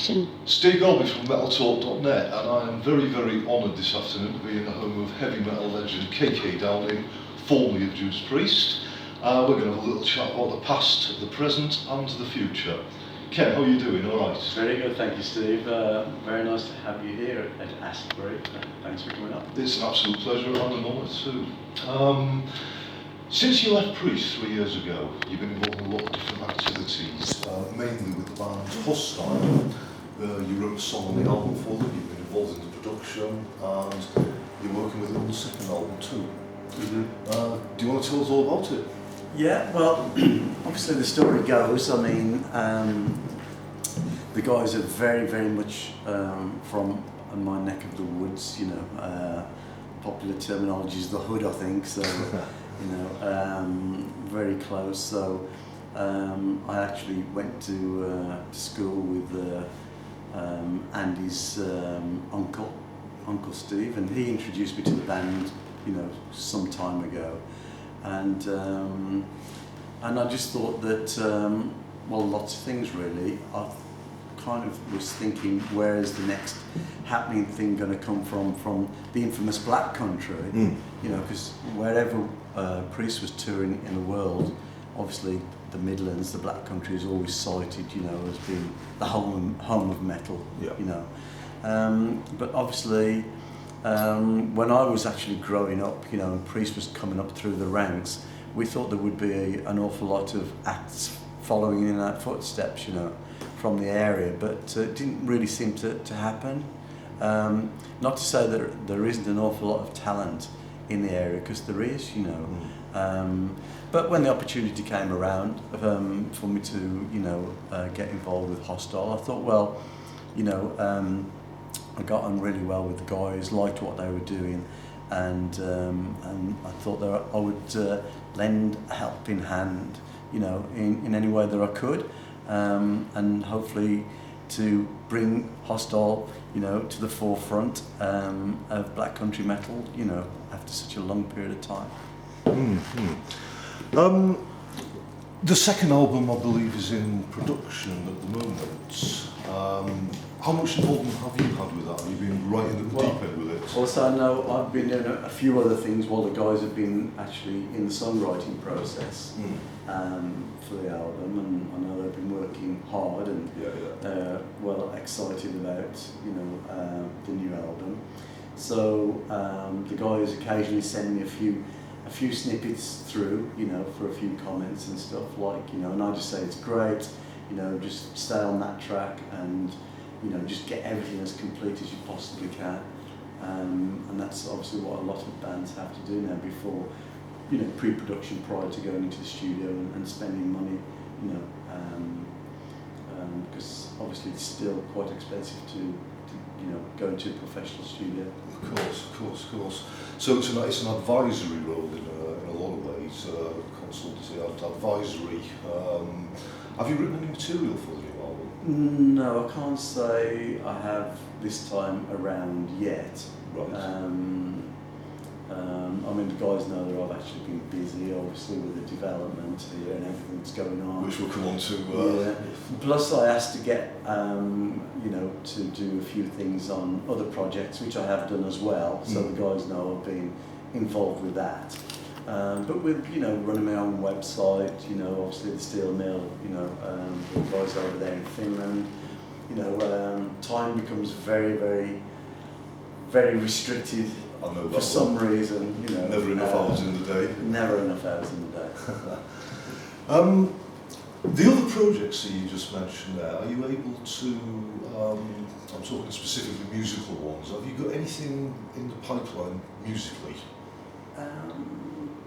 action. Steve Golby from MetalTalk.net, and I am very, very honoured this afternoon to be in the home of heavy metal legend KK Downing, formerly of Judas Priest. We're going to have a little chat about the past, the present and the future. Ken, how are you doing? All right? Very good, thank you, Steve. Very nice to have you here at Astbury. Thanks for coming up. It's an absolute pleasure and an honour too. Since you left Priest 3 years ago, you've been involved in a lot of different activities, mainly with the band Hostile. You wrote a song on the album for them, you've been involved in the production, and you're working with them on the second album too. Mm-hmm. Do you want to tell us all about it? Yeah, well, obviously the story goes, I mean, the guys are very, very much from my neck of the woods, you know. Popular terminology is the hood, I think, so, you know, very close. So I actually went to school with Andy's uncle Steve, and he introduced me to the band, you know, some time ago. And I just thought that, well, lots of things really. I kind of was thinking, where is the next happening thing going to come from the infamous Black Country? You know, because wherever Priest was touring in the world, obviously the Midlands, the Black Country is always cited, you know, as being the home of metal, you know. But obviously, when I was actually growing up, you know, and Priest was coming up through the ranks, we thought there would be an awful lot of acts following in our footsteps, you know, from the area, but it didn't really seem to happen. Not to say that there isn't an awful lot of talent in the area, because there is, you know. But when the opportunity came around for me to, you know, get involved with Hostile, I thought, well, you know, I got on really well with the guys, liked what they were doing, and I thought that I would lend a helping hand, you know, in any way that I could, and hopefully to bring Hostile, you know, to the forefront of Black Country metal, you know, after such a long period of time. The second album, I believe, is in production at the moment. How much involvement have you had with that? Have you been right in the deep end with it? Also, I know I've been doing a few other things while the guys have been actually in the songwriting process for the album, and I know they've been working hard and well excited about, you know, the new album. So the guys occasionally send me a few snippets through, you know, for a few comments and stuff, like, you know, and I just say it's great, you know, just stay on that track and, you know, just get everything as complete as you possibly can, and that's obviously what a lot of bands have to do now before, you know, pre-production prior to going into the studio and spending money, you know, because obviously it's still quite expensive to you know, go into a professional studio. Of course. So it's an advisory role in a lot of ways, consultancy, advisory. Have you written any material for the new album? No, I can't say I have this time around yet. Right. I mean, the guys know that I've actually been busy, obviously, with the development here and everything that's going on. Which we'll come on to. Yeah. Plus, I asked to get, you know, to do a few things on other projects, which I have done as well. So the guys know I've been involved with that. But with, you know, running my own website, you know, obviously the steel mill, you know, the guys over there in Finland, you know, time becomes very, very, very restricted. I know for some reason, you know. Never enough hours in the day. Never enough hours in the day. The other projects that you just mentioned there, are you able to, I'm talking specifically musical ones, have you got anything in the pipeline musically?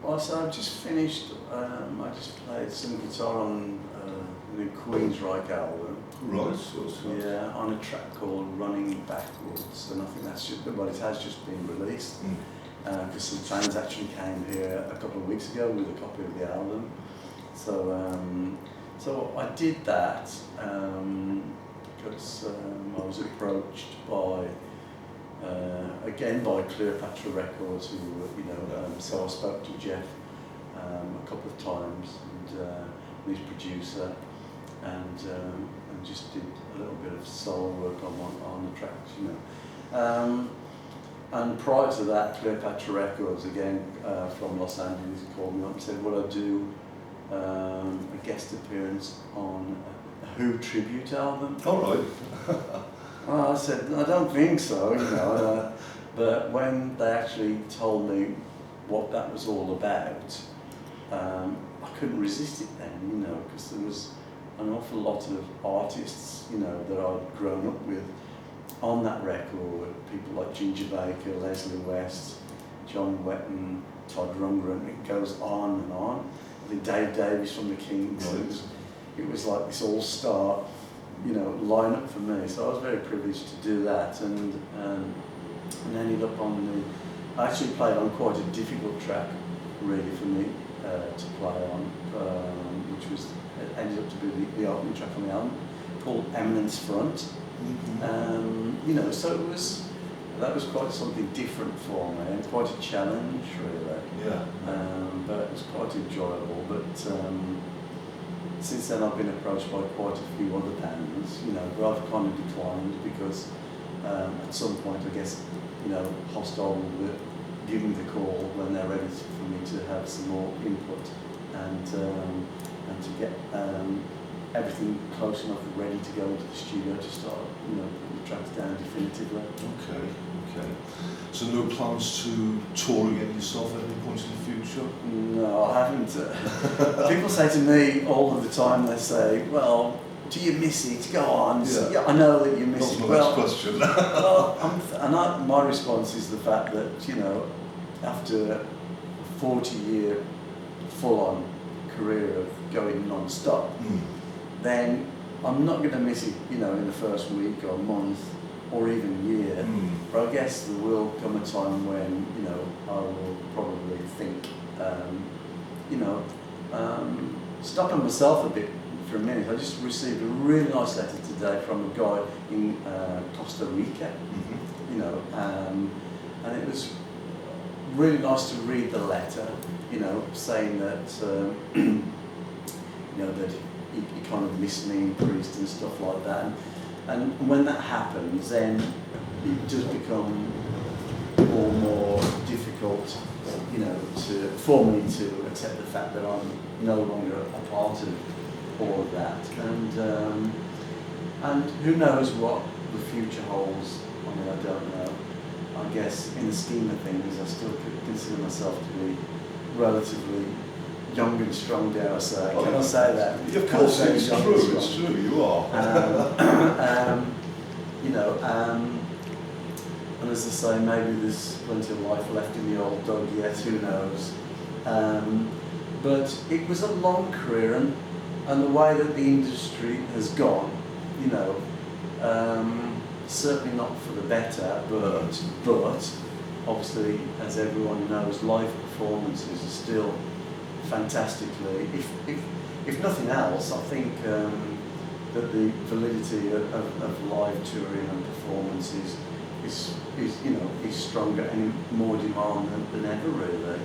Also, I've just finished, I just played some guitar on the new Queensryche album. Right. Yeah, on a track called Running Backwards, and I think that's just, well, it has just been released, because some fans actually came here a couple of weeks ago with a copy of the album. So I did that because I was approached by, again, by Cleopatra Records, who, you know, so I spoke to Jeff a couple of times, and his producer, and just did a little bit of solo work on the tracks, you know. And prior to that, Cleopatra Records, again from Los Angeles, called me up and said, would I do a guest appearance on a Who tribute album? All right. Well, I said, I don't think so, you know. But when they actually told me what that was all about, I couldn't resist it then, you know, because there was an awful lot of artists, you know, that I'd grown up with on that record. People like Ginger Baker, Leslie West, John Wetton, Todd Rundgren. It goes on and on. I think Dave Davies from the Kings. Right. It was like this all-star, you know, lineup for me. So I was very privileged to do that, and ended up on I actually played on quite a difficult track, really, for me to play on, which was ended up to be the opening track on the album, called Eminence Front. You know, so that was quite something different for me, and quite a challenge, really. Yeah. But it was quite enjoyable. But since then, I've been approached by quite a few other bands, you know, but I've kind of declined because at some point, I guess, you know, Hostile will give me the call when they're ready for me to have some more input and to get everything close enough and ready to go into the studio to start, you know, putting the tracks down definitively. Okay. So no plans to tour again yourself at any point in the future? No, I haven't. People say to me all of the time, they say, well, do you miss it? Go on. Yeah, I know that you miss That's it. my next question. My response is the fact that, you know, after a 40-year full-on career of going non-stop, then I'm not going to miss it, you know, in the first week or month or even year. But I guess there will come a time when, you know, I will probably think, you know, stopping myself a bit for a minute. I just received a really nice letter today from a guy in Costa Rica, you know, and it was really nice to read the letter, you know, saying that, you know, that he kind of missed me in Priest and stuff like that. And when that happens, then it does become more and more difficult, you know, for me to accept the fact that I'm no longer a part of all of that. And who knows what the future holds? I mean, I don't know. I guess in the scheme of things, I still consider myself to be relatively young and strong, dare I say. Can I say that? Of course, it's true, you are. You know, and as I say, maybe there's plenty of life left in the old dog yet, who knows. But it was a long career, and the way that the industry has gone, you know, certainly not for the better, but obviously, as everyone knows, live performances are still fantastically, if nothing else, I think that the validity of live touring and performances is you know, is stronger and in more demand than ever, really.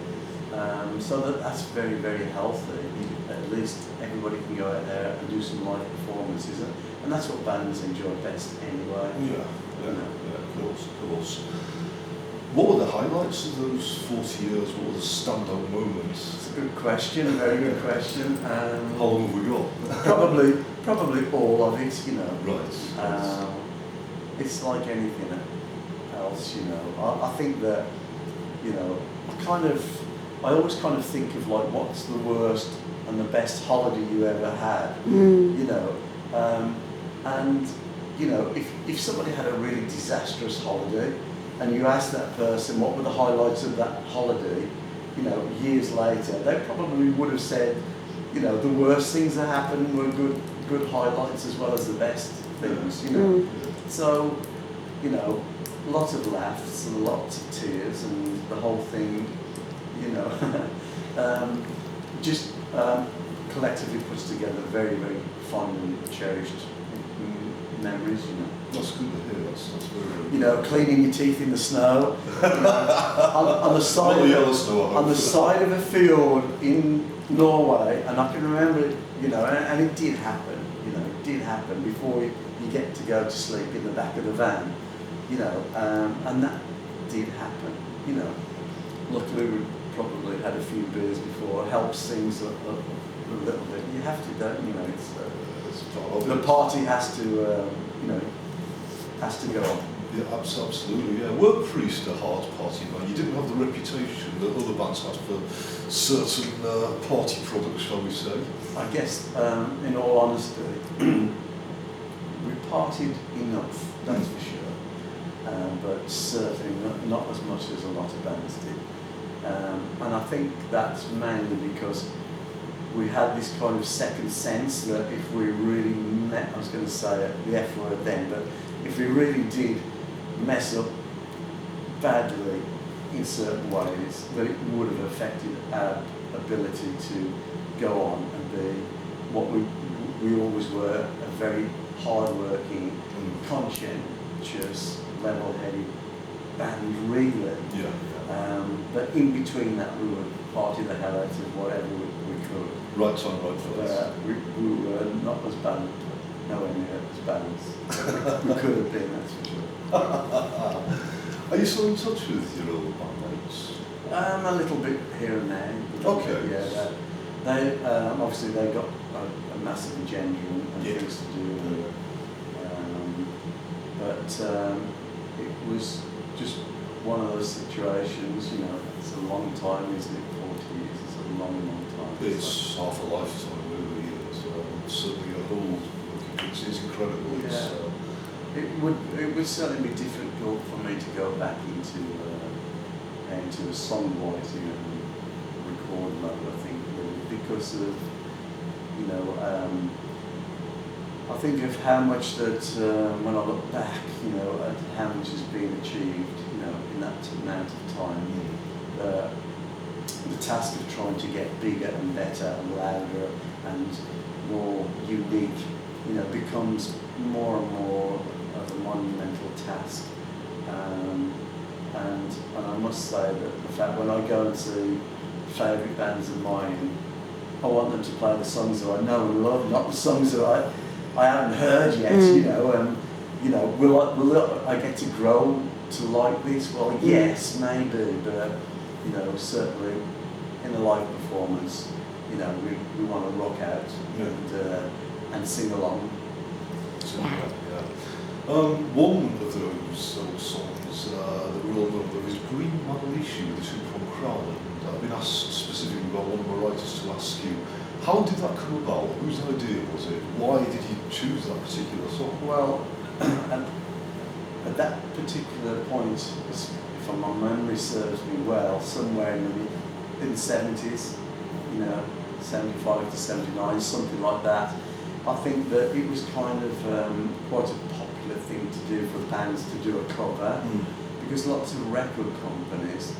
So that's very, very healthy. At least everybody can go out there and do some live performances, and that's what bands enjoy best anyway. Yeah, of course. What were the highlights of those 40 years? What were the standout moments? It's a good question, a very good question. How long have we got? Probably all of it, you know. Right. It's like anything else, you know. I think that, you know, I always kind of think of like what's the worst and the best holiday you ever had, you know. And, you know, if somebody had a really disastrous holiday, and you ask that person what were the highlights of that holiday, you know, years later, they probably would have said, you know, the worst things that happened were good highlights as well as the best things, you know. So, you know, lots of laughs and lots of tears, and the whole thing, you know, just collectively puts together very, very fond and cherished memories, you know. That's good to hear. That's very good. You know, cleaning your teeth in the snow, you know, on the side of a field in Norway, and I can remember it, you know, and it did happen, you did happen before you get to go to sleep in the back of the van, you know, and that did happen, you know. Luckily we probably had a few beers before, helps things a little bit. You have to, don't you know, the party has to, you know, has to go on. Yeah, absolutely. Yeah, weren't Priest a hard party man? You didn't have the reputation that other bands had for certain party products, shall we say? I guess, in all honesty, we partied enough, that's for sure, but certainly not as much as a lot of bands did. And I think that's mainly because we had this kind of second sense that if we really I was going to say the F word then, but if we really did mess up badly in certain ways, that it would have affected our ability to go on and be what we always were, a very hard-working, conscientious, level-headed band, really. Yeah. But in between that, we would party the hell out of whatever we could. Right time, right place. We were not as bad, nowhere near as bad as we could have been, that's for sure. Are you still in touch with your old bandmates? A little bit here and there. Okay. Yeah, they obviously they got a massive agenda and Yeah. things to do. But it was just one of those situations, you know, it's a long time, isn't it? 40 years, it's a long, long time. It's half a lifetime, really. It's certainly a whole. It's incredible. Yeah. It would certainly be difficult for me to go back into a songwriting and record mode, I think, really, because of, you know, I think of how much that, when I look back, you know, at how much has been achieved, you know, in that amount of time. The task of trying to get bigger and better and louder and more unique, you know, becomes more and more of a monumental task. And I must say that the fact when I go and see favourite bands of mine, I want them to play the songs that I know and love, not the songs that I haven't heard yet, you know. And you know, will I get to grow to like this? Well, yes, maybe, but you know, certainly in a live performance, you know, we want to rock out and sing along. One of those songs that we all know is Green Metal Issue with the two-prong crown, and I've been asked specifically by one of my writers to ask you, how did that come about? Whose idea was it? Why did you choose that particular song? Well, at that particular point, if my memory serves me well, somewhere in the 70s, you know, 75 to 79, something like that, I think that it was kind of quite a popular thing to do for bands to do a cover, because lots of record companies,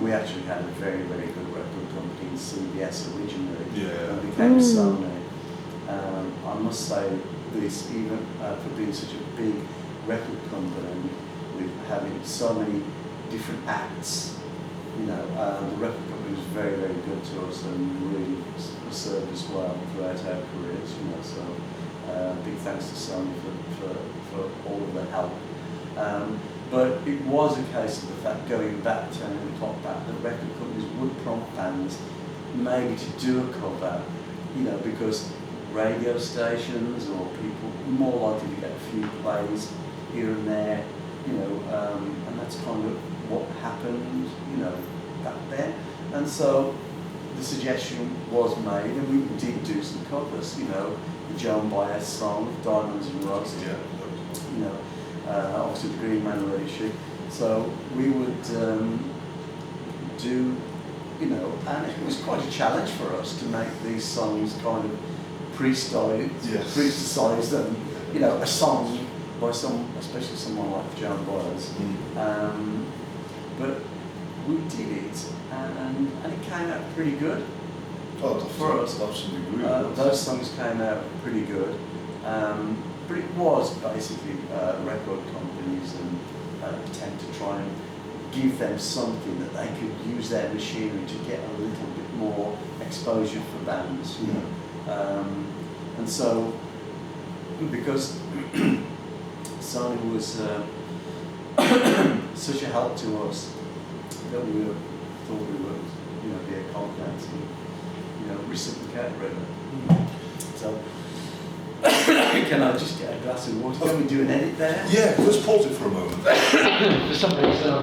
we actually had a very, very good record company in CBS originally, and became Sony. I must say this, even for being such a big record company, with having so many different acts, you know, the record company was very, very good to us and really served us well throughout our careers, you know, so big thanks to Sony for all of the help. But it was a case of the fact, going back, turning the clock back, that record companies would prompt bands maybe to do a cover, you know, because radio stations or people more likely to get a few plays here and there, you know, and that's kind of what happened, you know, back then. And so the suggestion was made, and we did do some covers, you know, the Joan Baez song, Diamonds and Rust, you know, obviously the Green Man Issue. So we would do, you know, and it was quite a challenge for us to make these songs kind of priesticized and, you know, a song by especially someone like Joan Baez. But we did it, and it came out pretty good. Oh, for us. Absolutely. Those songs came out pretty good. But it was basically record companies and attempt to try and give them something that they could use their machinery to get a little bit more exposure for bands, you know. And so because Sani was such a help to us that we thought we would, be a contact and, reciprocate really. So, can I just get a glass of water? Can we do an edit there? Yeah, let's pause it for a moment. For some reason,